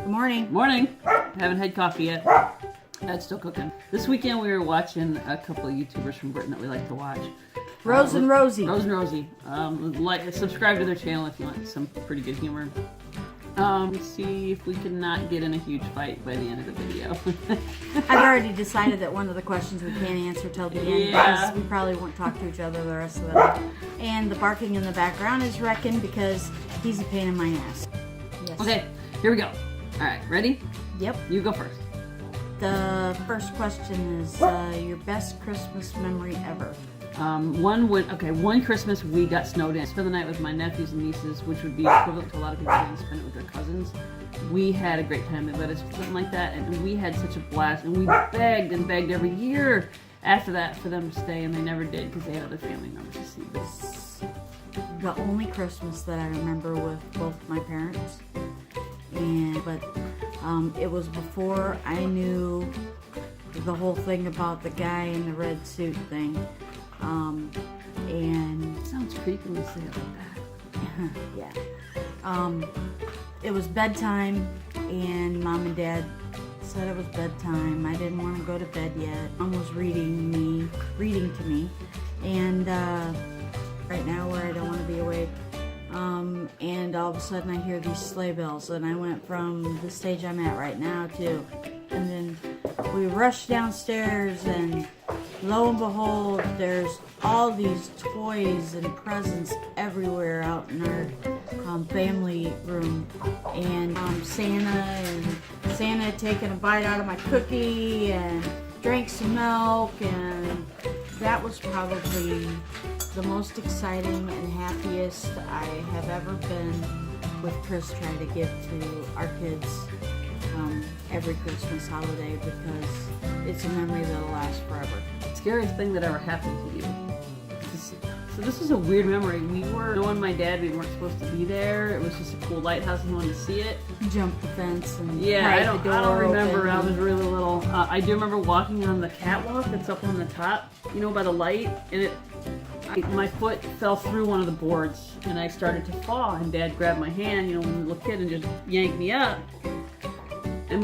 Good morning. Morning. Haven't had coffee yet. That's still cooking. This weekend we were watching a couple of YouTubers from Britain that we like to watch. Rose and Rosie. Rose and Rosie. Subscribe to their channel if you want some pretty good humor. Let's see if we can not get in a huge fight by the end of the video. I've already decided that one of the questions we can't answer till the end because we probably won't talk to each other the rest of the night. And the barking in the background is Reckon because he's a pain in my ass. Yes. Okay, here we go. Alright, ready? Yep. You go first. The first question is your best Christmas memory ever. One Christmas we got snowed in. Spent the night with my nephews and nieces, which would be equivalent to a lot of people getting spend it with their cousins. We had a great time. They let us do something like that, and we had such a blast. And we begged and begged every year after that for them to stay, and they never did because they had other family members to see. It's the only Christmas that I remember with both my parents, but it was before I knew the whole thing about the guy in the red suit thing. And it sounds creepy when you say it like that. Yeah. It was bedtime, and Mom and Dad said it was bedtime. I didn't want to go to bed yet. Mom was reading to me, and right now where I don't want to be awake. And all of a sudden I hear these sleigh bells, and I went from the stage I'm at right now to, and then we rushed downstairs, and lo and behold, there's all these toys and presents everywhere out in our family room, and Santa had taken a bite out of my cookie and drank some milk, and that was probably the most exciting and happiest I have ever been with Chris trying to give to our kids every Christmas holiday, because it's a memory that'll last forever. Scariest thing that ever happened to you? So this is a weird memory. Knowing my dad, we weren't supposed to be there. It was just a cool lighthouse and we wanted to see it. Jumped the fence and I don't remember. I was really little. I do remember walking on the catwalk that's up on the top, by the light, and my foot fell through one of the boards and I started to fall, and Dad grabbed my hand, when I was a little kid, and just yanked me up. And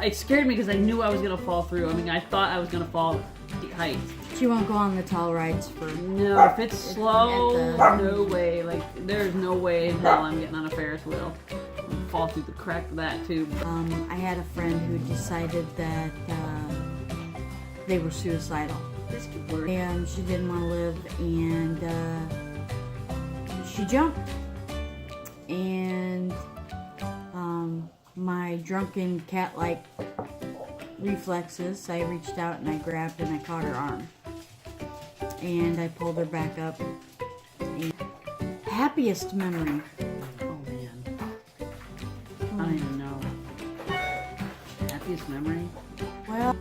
it scared me because I knew I was going to fall through. I thought I was going to fall at heights. She won't go on the tall rides for... No, if it's slow, no way. There's no way in hell I'm getting on a Ferris wheel. I'll fall through the crack of that tube. I had a friend who decided that they were suicidal. And she didn't want to live, and she jumped. And my drunken cat-like reflexes, I reached out and I grabbed and I caught her arm. And I pulled her back up. And happiest memory. Oh man. I don't even know. Happiest memory? Well,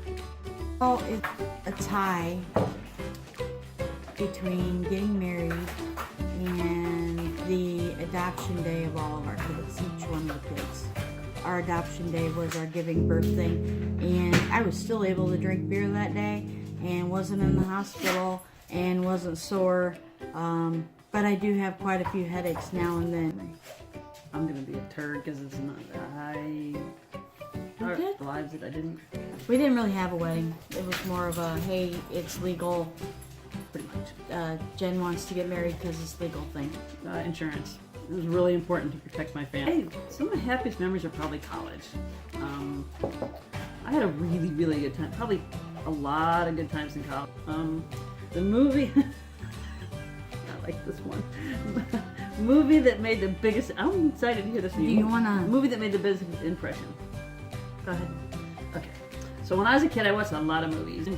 it's a tie between getting married and the adoption day of all of our kids, each one of the kids. Our adoption day was our giving birth thing, and I was still able to drink beer that day and wasn't in the hospital and wasn't sore, but I do have quite a few headaches now and then. I'm gonna be a turd because it's not the lives that I didn't. We didn't really have a wedding. It was more of a, hey, it's legal. Pretty much. Jen wants to get married because it's legal thing. Insurance. It was really important to protect my family. Hey, some of my happiest memories are probably college. I had a really, really good time. Probably a lot of good times in college. The movie, I like this one. Movie that made the biggest, I'm excited to hear this from you. Do you wanna? Movie that made the biggest impression. Go ahead. Okay. So when I was a kid, I watched a lot of movies.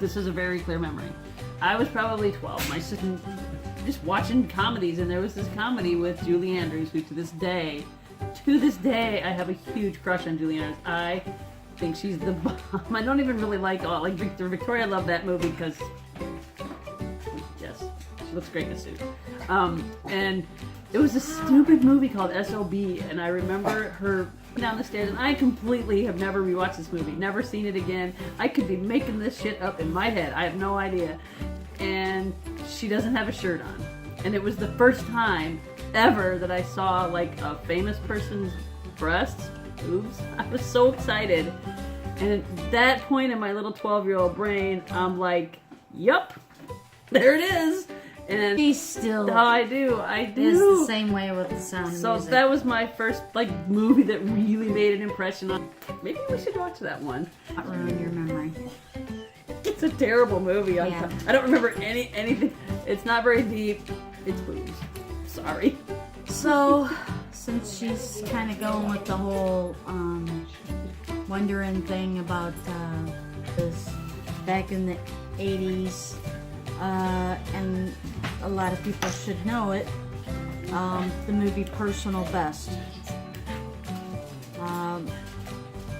This is a very clear memory. I was probably 12. My sister, just watching comedies, and there was this comedy with Julie Andrews, who to this day, I have a huge crush on Julie Andrews. I think she's the bomb. I don't even really like Victoria. I love that movie because, yes, she looks great in a suit. And it was a stupid movie called S.O.B. And I remember her down the stairs, and I completely have never rewatched this movie, never seen it again. I could be making this shit up in my head. I have no idea. And she doesn't have a shirt on. And it was the first time ever that I saw a famous person's breasts, boobs. I was so excited. And at that point in my little 12-year-old brain, I'm like, yup, there it is. And She still I do. is the same way with the Sound of So Music. that was my first movie that really made an impression on. Maybe we should watch that one. Not ruin your memory. It's a terrible movie. Yeah. I don't remember anything. It's not very deep. It's boobs. Sorry. So, since she's kind of going with the whole wondering thing about this back in the 80s, and a lot of people should know it, the movie Personal Best.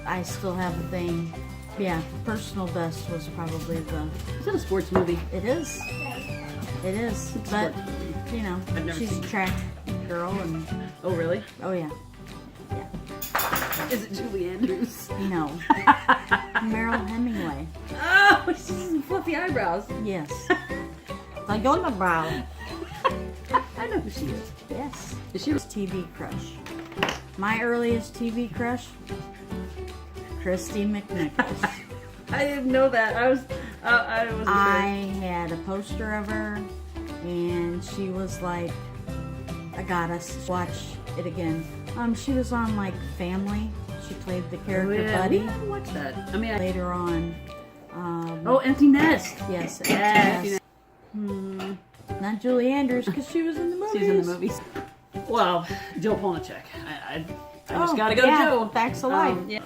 I still have a thing. Yeah, Personal Best was probably the... Is that a sports movie? It is. It is. But, sports movie. you know, I've never she's seen a it. track girl and... Oh, really? Oh, yeah. Is it Julie Andrews? No. Meryl Hemingway. Oh, she's fluffy eyebrows. Yes. Like on the brow. I know who she is. Yes. Is she? TV crush. My earliest TV crush, Christy McNichols. I didn't know that. I wasn't I sure. had a poster of her, and she was like a goddess. Watch it again. She was on like Family. She played the character Buddy. I didn't watch that. I mean, Later on. Empty Nest. Yes. Yes. Not Julie Andrews, because she was in the movies. She's in the movies. Well, Joe Polnicek. I just gotta go yeah, to Joe. Facts of life. Yeah.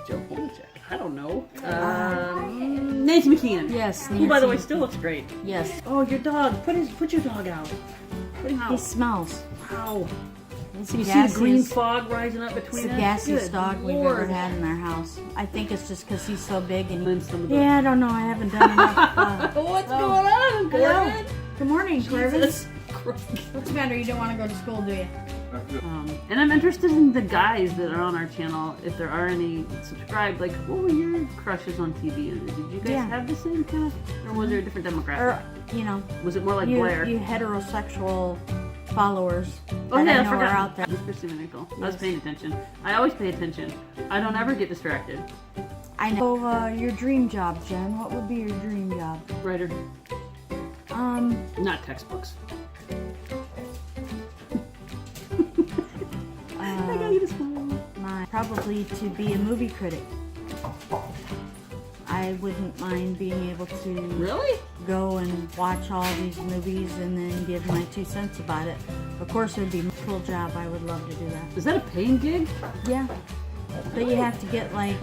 Joe Polnicek. I don't know. Nancy McKeon. Yes. Who, by the way, Nancy. still looks great. Yes. Oh, your dog. Put your dog out. Put him He out. smells. Wow. It's You the see the green gassiest- fog rising up between It's the us? gassiest Good dog we've Lord. ever had in our house. I think it's just because he's so big and And some of the- yeah, I don't know. I haven't done enough. What's Oh. going on, Hello. Corbin? Good morning, Corbin. Jesus Christ. What's the matter? You don't want to go to school, do you? And I'm interested in the guys that are on our channel, if there are any subscribed. Like, what were your crushes on TV? Did you guys Yeah. have the same kind of, or was there a different demographic? Or, you know, Was it more like you Blair? heterosexual followers Oh that yeah, I I know forgot. are out there. Christy McNichol. I was Yes. paying attention. I always pay attention. I don't ever get distracted. I know your dream job, Jen. What would be your dream job? Writer, not textbooks. I got you to smile. Probably to be a movie critic. I wouldn't mind being able to Really? go and watch all these movies and then give my 2 cents about it. Of course, it would be a cool job. I would love to do that. Is that a paying gig? Yeah. But you have to get like...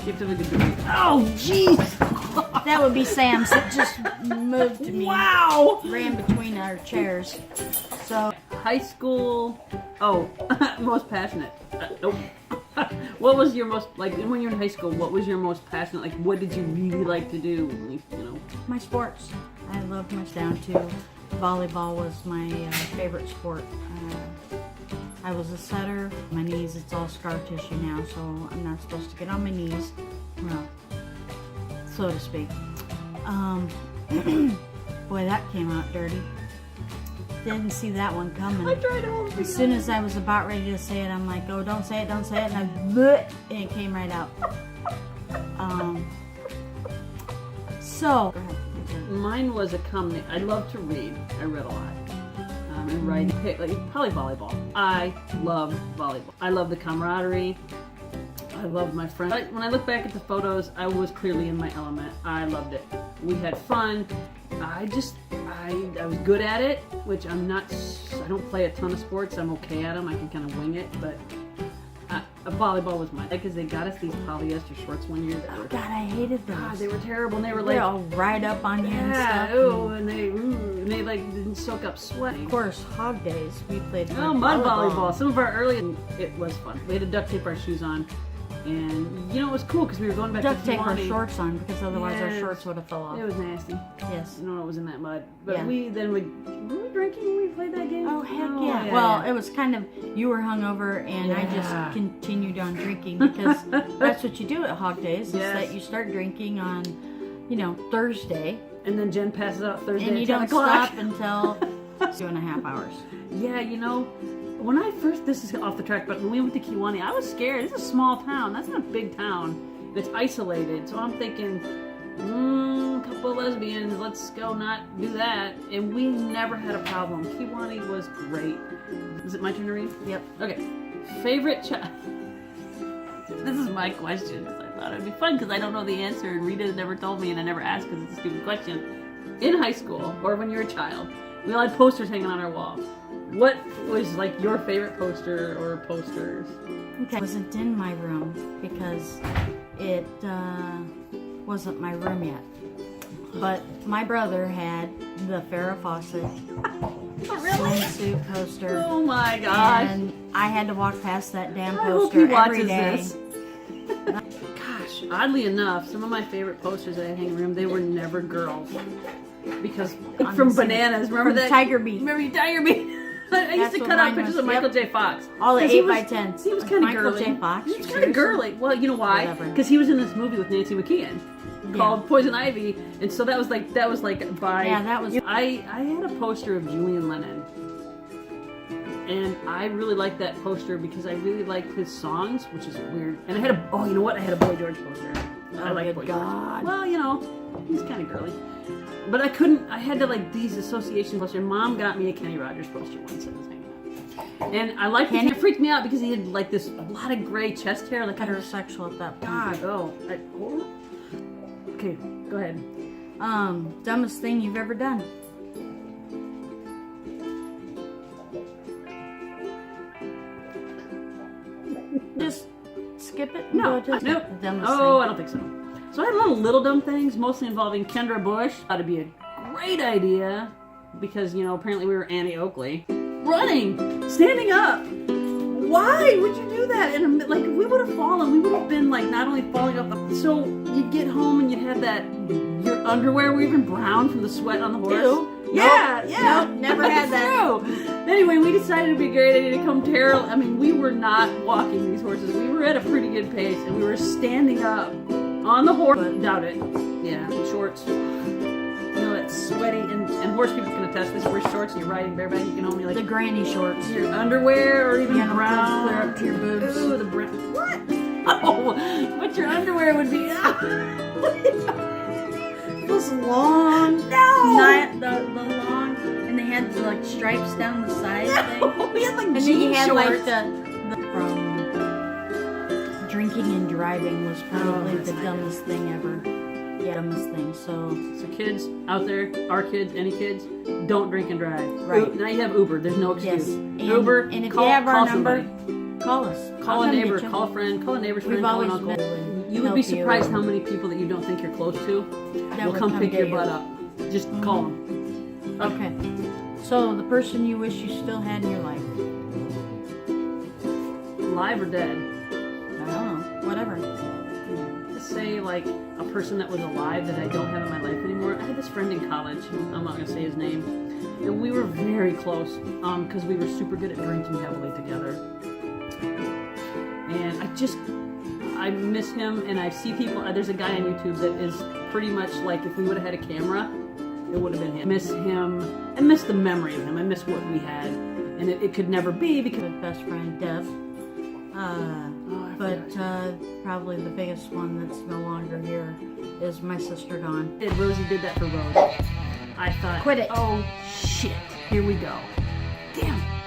You have to have a good movie. Oh, jeez! That would be Sam's. It just moved me. Wow! Ran between our chairs. So, High school. Oh, most passionate. Nope. What was your most, like, when you were in high school, what was your most passionate, like, what did you really like to do? Like, you know? my sports. I loved my down to. Volleyball was my favorite sport. I was a setter. My knees, it's all scar tissue now, so I'm not supposed to get on my knees. Well, so to speak. Boy, that came out dirty. Didn't see that one coming. I tried to hold it As soon as I was about ready to say it, I'm like, oh, don't say it, and I bleh, and it came right out. So, go ahead. Mine was a combination. I love to read. I read a lot. And write, like, probably volleyball. I love volleyball. I love the camaraderie. I love my friends. When I look back at the photos, I was clearly in my element. I loved it. We had fun. I was good at it, which I don't play a ton of sports. I'm okay at them. I can kind of wing it, but volleyball was mine. Because they got us these polyester shorts one year that were, God, I hated those. God, they were terrible. And they were They like, all ride up on you and yeah, stuff. ooh, and they like didn't soak up sweat. Of course, hog days. We played Oh, mud volleyball. Some of our early, it was fun. We had to duct tape our shoes on, and you know it was cool because we were going back Duct to tape our Kewanee. shorts on because otherwise our Yes. shorts would have fell off. It was nasty. Yes. You know it was in that mud. But Yeah. were we drinking when we played that game? Oh, heck yeah. Well, it was kind of, you were hungover and I Yeah. just continued on drinking because that's what you do at hog days is Yes. that you start drinking on, Thursday And then Jen passes out Thursday and you at 10 don't o'clock. stop until 2.5 hours. Yeah, when I first, this is off the track, but when we went to Kiwani, I was scared. It's a small town. That's not a big town. It's isolated. So I'm thinking, a couple of lesbians, let's go not do that. And we never had a problem. Kiwani was great. Is it my turn to read? Yep. Okay. Favorite child. This is my question. I thought it'd be fun because I don't know the answer, and Rita never told me, and I never asked because it's a stupid question. In high school, or when you were a child, we all had posters hanging on our wall. What was like your favorite poster or posters? Okay. It wasn't in my room because it wasn't my room yet. But my brother had the Farrah Fawcett swimsuit poster. Oh my gosh! And I had to walk past that damn I hope poster he every watches day. this. Gosh, oddly enough, some of my favorite posters that I hang in the room, they were never girls. Because from Bananas, remember From that? Tiger Beat. Remember Tiger Beat? I used That's to what cut out mine pictures was, of Michael J. Fox. All the 'Cause he 8x10s. He was Like kind of Michael girly. J. Fox? He was kind of Seriously? girly. Well, you know why? Whatever. Because he was in this movie with Nancy McKeon called Poison Ivy, and so that was like by. Yeah, that was. I had a poster of Julian Lennon, and I really liked that poster because I really liked his songs, which is weird. And I had a you know what? I had a Boy George poster. I like Boy God. George. Well, you know, he's kind of girly. But I couldn't, I had to like these association posters. Mom got me a Kenny Rogers poster once that was hanging up. And I liked it. It freaked me out because he had like this, a lot of gray chest hair. Like Heterosexual at that point. God, okay, go ahead. Dumbest thing you've ever done. Just skip it. And No, go to nope. the dumbest Oh, thing. I don't think so. So I had a lot of little dumb things, mostly involving Kendra Bush. Thought it'd be a great idea because, you know, apparently we were Annie Oakley. Running, standing up. Why would you do that? And like, if we would have fallen, we would have been like not only falling off the. So you'd get home and you'd have that. Your underwear were even brown from the sweat on the horse. Ew. Yeah, Nope, yeah. nope, never had that. True. Anyway, we decided it'd be a great idea to come Terrell. I mean, we were not walking these horses. We were at a pretty good pace, and we were standing up on the horse. But doubt it. Yeah, shorts. You know, it's sweaty, and horse people can attest this. You wear shorts and you're riding bareback. You can only like The granny shorts. your underwear or even Yeah, brown. clear up to your boobs. Ooh, the brown. What? Oh, but your underwear would be. Those long, No. the long, and they had the like stripes down the side thing. No, we had like And then jean you had shorts. like the from drinking and driving was probably that's the not dumbest thing ever. Yeah, dumbest thing. So kids out there, our kids, any kids, don't drink and drive. Right. Now you have Uber. There's no excuse. yes, and, Uber. and if call, you have our call number, somebody. call us. Call I'll a come neighbor, get you. call a friend, call a neighbor's friend, We've call an always uncle. been You would be help you. surprised how many people that you don't think you're close to That will would come pick get your you. butt up. Just call them. Okay. So the person you wish you still had in your life. Live or dead? I don't know. Whatever. Just say like a person that was alive that I don't have in my life anymore. I had this friend in college. I'm not gonna say his name, and we were very close because we were super good at drinking heavily together. And I miss him, and I see people. There's a guy on YouTube that is pretty much like if we would have had a camera, it would have been him. I miss him. I miss the memory of him. I miss what we had, and it could never be because. Good best friend, Dev. But probably the biggest one that's no longer here is my sister Dawn. And Rosie did that for Rose. I thought, Quit it. Oh shit! Here we go. Damn.